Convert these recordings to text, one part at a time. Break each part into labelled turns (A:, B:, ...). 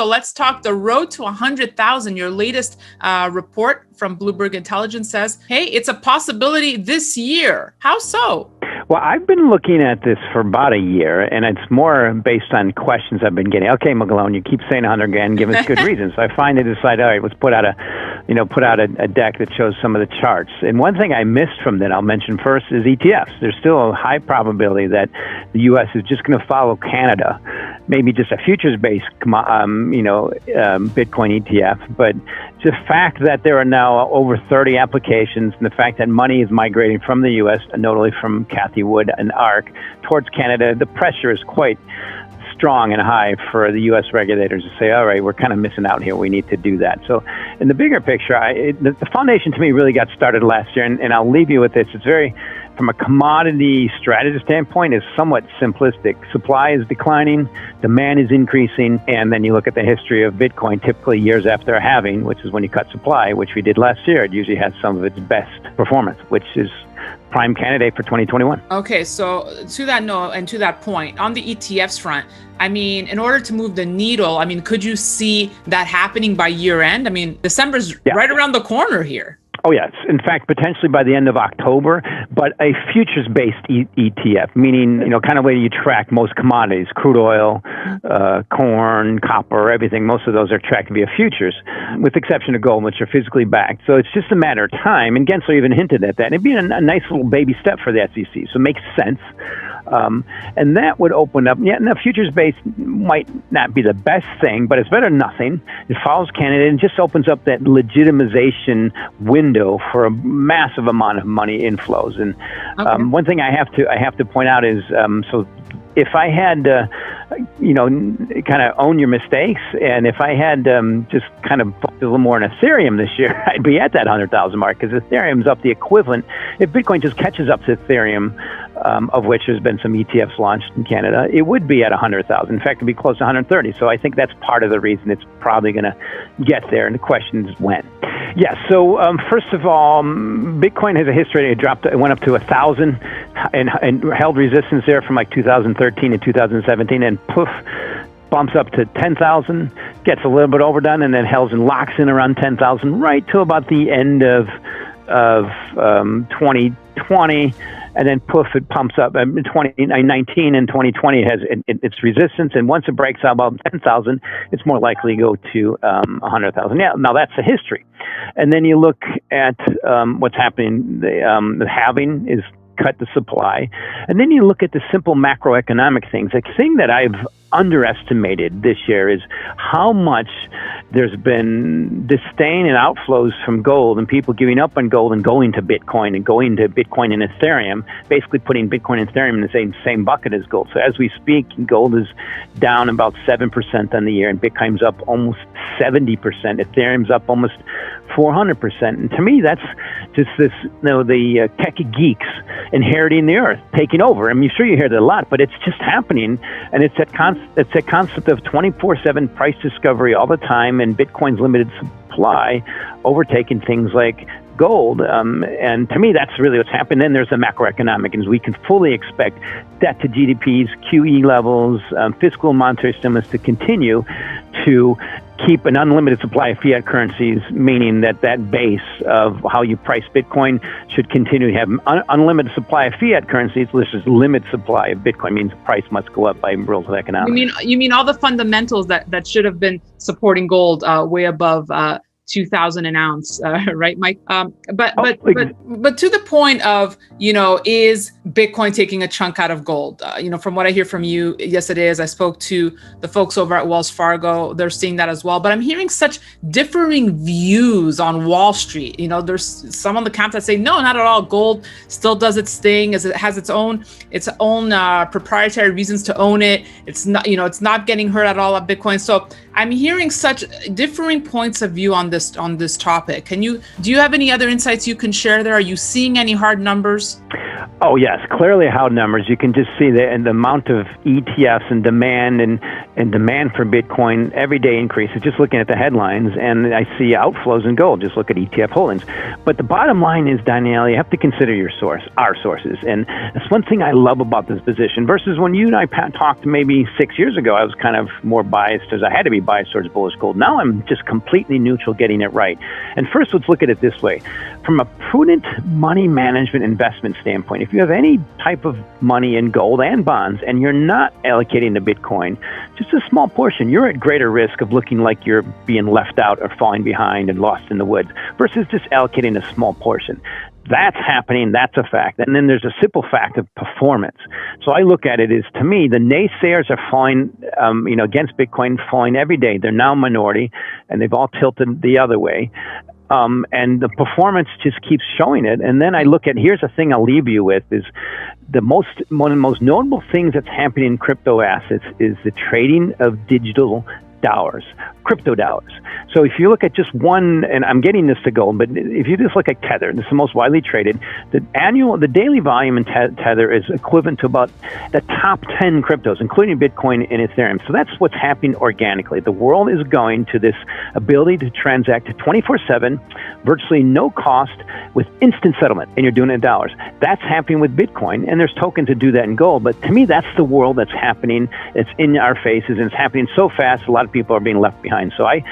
A: So let's talk the road to 100,000. Your latest report from Bloomberg Intelligence says, hey, it's a possibility this year. How so?
B: Well, I've been looking at this for about a year, and it's more based on questions I've been getting. Okay, McGlone, you keep saying 100 grand, give us good reasons. So I finally decided, all right, let's put out a deck that shows some of the charts. And one thing I missed from that I'll mention first is ETFs. There's still a high probability that the U.S. is just going to follow Canada, maybe just a futures-based, Bitcoin ETF. But the fact that there are now over 30 applications, and the fact that money is migrating from the U.S., notably from Cathie Wood and ARK, towards Canada, the pressure is quite strong and high for the U.S. regulators to say, all right, we're kind of missing out here. We need to do that. So in the bigger picture, the foundation to me really got started last year, and I'll leave you with this. It's very, from a commodity strategy standpoint, is somewhat simplistic. Supply is declining, demand is increasing, and then you look at the history of Bitcoin, typically years after a halving, which is when you cut supply, which we did last year, it usually has some of its best performance, which is prime candidate for 2021.
A: Okay, so to that note and to that point, on the ETFs front, I mean, in order to move the needle, I mean, could you see that happening by year end? I mean, December's right around the corner here.
B: Oh, yes. In fact, potentially by the end of October, but a futures-based ETF, meaning, kind of where you track most commodities, crude oil, corn, copper, everything. Most of those are tracked via futures, with the exception of gold, which are physically backed. So it's just a matter of time. And Gensler even hinted at that. And it'd be a nice little baby step for the SEC. So it makes sense. And that would open up, now futures-based might not be the best thing, but it's better than nothing. It follows Canada and just opens up that legitimization window for a massive amount of money inflows. And one thing I have to point out is, so if I had, kind of own your mistakes, and if I had just kind of focused a little more on Ethereum this year, I'd be at that 100,000 mark, because Ethereum's up the equivalent. If Bitcoin just catches up to Ethereum, of which there's been some ETFs launched in Canada, it would be at 100,000. In fact, it'd be close to 130. So I think that's part of the reason it's probably going to get there. And the question is when. Yeah. So first of all, Bitcoin has a history. It went up to 1,000 and held resistance there from like 2013 to 2017, and poof, bumps up to 10,000, gets a little bit overdone, and then held and locks in around 10,000 right till about the end of 2020. And then poof, it pumps up. 2019 and 2020 has its resistance, and once it breaks out about 10,000, it's more likely to go to 100,000. Yeah, now that's the history. And then you look at what's happening. The halving is cut the supply, and then you look at the simple macroeconomic things. The thing that I've underestimated this year is how much there's been disdain and outflows from gold, and people giving up on gold and going to Bitcoin and Ethereum, basically putting Bitcoin and Ethereum in the same bucket as gold. So as we speak, gold is down about 7% on the year, and Bitcoin's up almost 70%. Ethereum's up almost 400%. And to me, that's just this, the techie geeks inheriting the earth, taking over. I mean, sure, you hear that a lot, but it's just happening. And it's that concept of 24/7 price discovery all the time, and Bitcoin's limited supply overtaking things like gold. And to me, that's really what's happened. Then there's the macroeconomic, and we can fully expect debt to GDPs, QE levels, fiscal and monetary stimulus to continue to keep an unlimited supply of fiat currencies, meaning that base of how you price Bitcoin should continue to have unlimited supply of fiat currencies. This is limited supply of Bitcoin, means the price must go up by rules of economics.
A: You mean all the fundamentals that should have been supporting gold way above 2,000 an ounce, right, Mike? But to the point of, is Bitcoin taking a chunk out of gold? From what I hear from you, yes, it is. I spoke to the folks over at Wells Fargo. They're seeing that as well. But I'm hearing such differing views on Wall Street. There's some on the camp that say, no, not at all. Gold still does its thing, as it has its own proprietary reasons to own it. It's not, it's not getting hurt at all at Bitcoin. So I'm hearing such differing points of view on this topic. Do you have any other insights you can share there? Are you seeing any hard numbers?
B: Oh, yes. Clearly how numbers. You can just see the amount of ETFs and demand for Bitcoin every day increases, just looking at the headlines. And I see outflows in gold. Just look at ETF holdings. But the bottom line is, Danielle, you have to consider our sources. And that's one thing I love about this position versus when you and I talked maybe 6 years ago, I was kind of more biased, as I had to be biased towards bullish gold. Now I'm just completely neutral, getting it right. And first, let's look at it this way. From a prudent money management investment standpoint, if you have any type of money in gold and bonds and you're not allocating to Bitcoin, just a small portion, you're at greater risk of looking like you're being left out or falling behind and lost in the woods versus just allocating a small portion. That's happening. That's a fact. And then there's a simple fact of performance. So I look at it as, to me, the naysayers are falling, against Bitcoin, falling every day. They're now minority, and they've all tilted the other way. And the performance just keeps showing it. And then I look at, here's a thing I'll leave you with, is one of the most notable things that's happening in crypto assets is the trading of digital dollars, crypto dollars. So if you look at just one, and I'm getting this to gold, but if you just look at Tether, this is the most widely traded, the daily volume in Tether is equivalent to about the top 10 cryptos, including Bitcoin and Ethereum. So that's what's happening organically. The world is going to this ability to transact 24/7, virtually no cost, with instant settlement, and you're doing it in dollars. That's happening with Bitcoin, and there's tokens to do that in gold. But to me, that's the world that's happening. It's in our faces, and it's happening so fast, a lot of people are being left behind. So I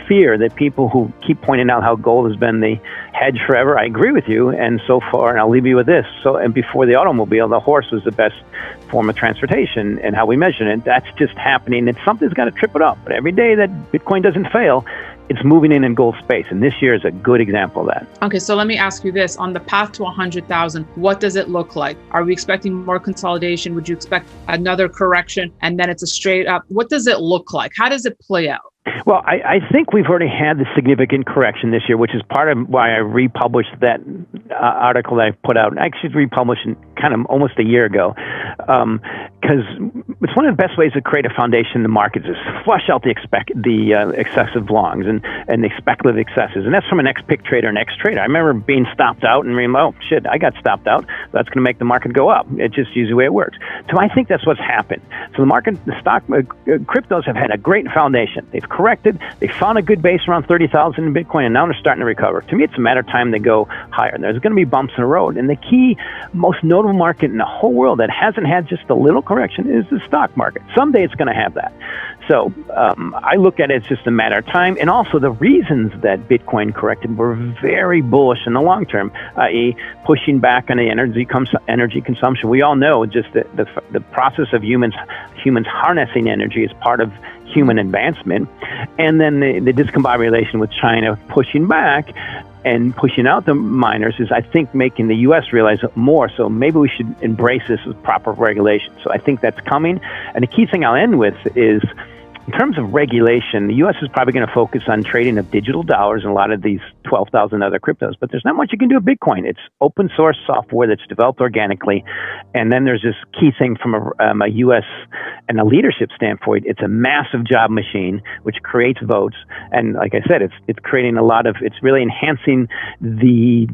B: fear that people who keep pointing out how gold has been the hedge forever, I agree with you, and so far, and I'll leave you with this. And before the automobile, the horse was the best form of transportation, and how we measure it, that's just happening, and something's got to trip it up. But every day that Bitcoin doesn't fail, it's moving in gold space, and this year is a good example of that.
A: Okay, so let me ask you this. On the path to 100,000, what does it look like? Are we expecting more consolidation? Would you expect another correction, and then it's a straight up? What does it look like? How does it play out?
B: Well, I think we've already had the significant correction this year, which is part of why I republished that article that I put out. I actually republished it kind of almost a year ago, because it's one of the best ways to create a foundation in the markets is flush out the excessive longs and the speculative excesses. And that's from an ex-pick trader and ex-trader. I remember being stopped out and reading, oh, shit, I got stopped out. That's going to make the market go up. It's just usually the way it works. So I think that's what's happened. So cryptos have had a great foundation. They've corrected. They found a good base around 30,000 in Bitcoin, and now they're starting to recover. To me, it's a matter of time they go higher. There's going to be bumps in the road. And the key, most notable market in the whole world that hasn't had just a little correction is the stock market. Someday it's going to have that. So I look at it as just a matter of time. And also the reasons that Bitcoin corrected were very bullish in the long term, i.e. pushing back on the energy consumption. We all know just the process of humans harnessing energy is part of human advancement. And then the discombobulation with China pushing back and pushing out the miners is, I think, making the U.S. realize it more. So maybe we should embrace this with proper regulation. So I think that's coming. And the key thing I'll end with is, in terms of regulation, the U.S. is probably going to focus on trading of digital dollars and a lot of these 12,000 other cryptos. But there's not much you can do with Bitcoin. It's open source software that's developed organically. And then there's this key thing from a U.S. and a leadership standpoint. It's a massive job machine, which creates votes. And like I said, it's creating it's really enhancing the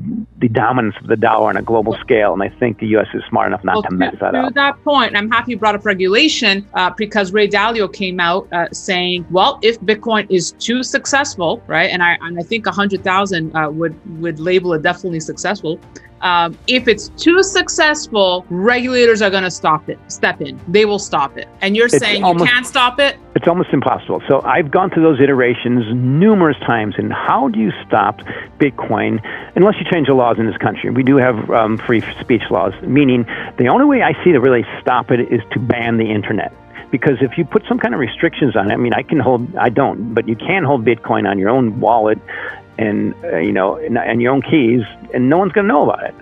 B: dominance of the dollar on a global scale. And I think the U.S. is smart enough not to mess that up.
A: To that point, I'm happy you brought up regulation because Ray Dalio came out saying, well, if Bitcoin is too successful, right, and I think 100,000 would label it definitely successful. If it's too successful, regulators are going to step in. They will stop it. And you're saying you can't stop it?
B: It's almost impossible. So I've gone through those iterations numerous times. And how do you stop Bitcoin unless you change the laws in this country? We do have free speech laws, meaning the only way I see to really stop it is to ban the internet. Because if you put some kind of restrictions on it, I mean, I don't, but you can hold Bitcoin on your own wallet and and your own keys, and no one's going to know about it.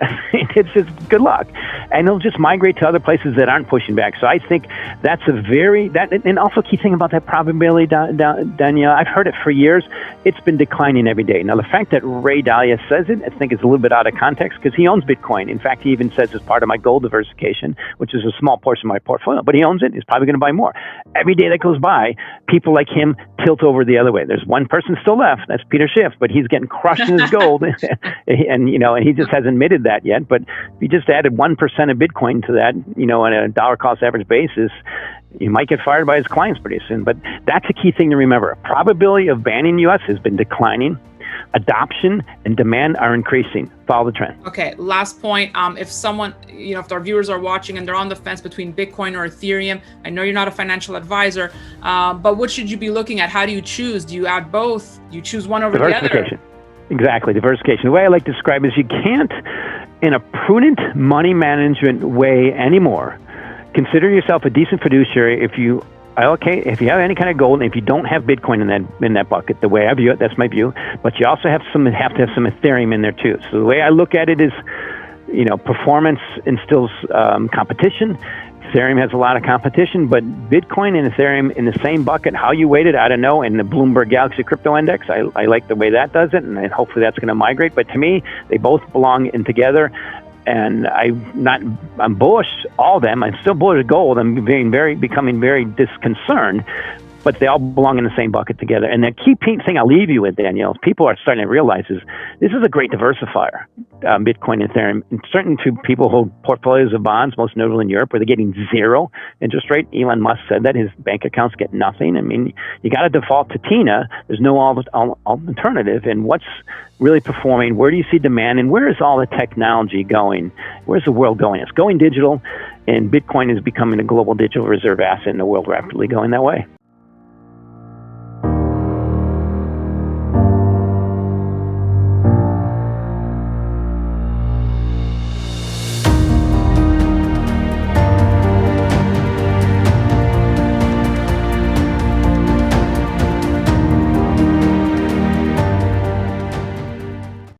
B: It's just good luck. and it'll just migrate to other places that aren't pushing back. So I think that's and also key thing about that probability, Danielle, I've heard it for years. It's been declining every day. Now, the fact that Ray Dalio says it, I think is a little bit out of context because he owns Bitcoin. In fact, he even says it's part of my gold diversification, which is a small portion of my portfolio, but he owns it. He's probably going to buy more. Every day that goes by, people like him tilt over the other way. There's one person still left. That's Peter Schiff, but he's getting crushed in his gold. and he just hasn't admitted that yet. But if you just added 1% of Bitcoin to that, on a dollar cost average basis, you might get fired by his clients pretty soon. But that's a key thing to remember. Probability of banning U.S. has been declining. Adoption and demand are increasing. Follow the trend.
A: Okay, last point. If someone, if our viewers are watching and they're on the fence between Bitcoin or Ethereum, I know you're not a financial advisor, but what should you be looking at? How do you choose? Do you add both? Do you choose one over the other?
B: Diversification. Exactly, diversification. The way I like to describe it is you can't, in a prudent money management way anymore, consider yourself a decent fiduciary if you have any kind of gold, and if you don't have Bitcoin in that bucket. The way I view it, that's my view. But you also have to have some Ethereum in there too. So the way I look at it is, performance instills competition. Ethereum has a lot of competition, but Bitcoin and Ethereum in the same bucket. How you weight it, I don't know. In the Bloomberg Galaxy Crypto Index, I like the way that does it, and hopefully that's going to migrate. But to me, they both belong in together. And I'm bullish all of them. I'm still bullish gold. I'm becoming very disconcerted, but they all belong in the same bucket together. And the key thing I'll leave you with, Danielle, people are starting to realize is this is a great diversifier, Bitcoin and Ethereum. And certain to people who hold portfolios of bonds, most notably in Europe, where they're getting zero interest rate. Elon Musk said that his bank accounts get nothing. I mean, you got to default to TINA. There's no alternative. And what's really performing? Where do you see demand? And where is all the technology going? Where's the world going? It's going digital, and Bitcoin is becoming a global digital reserve asset in the world, rapidly going that way.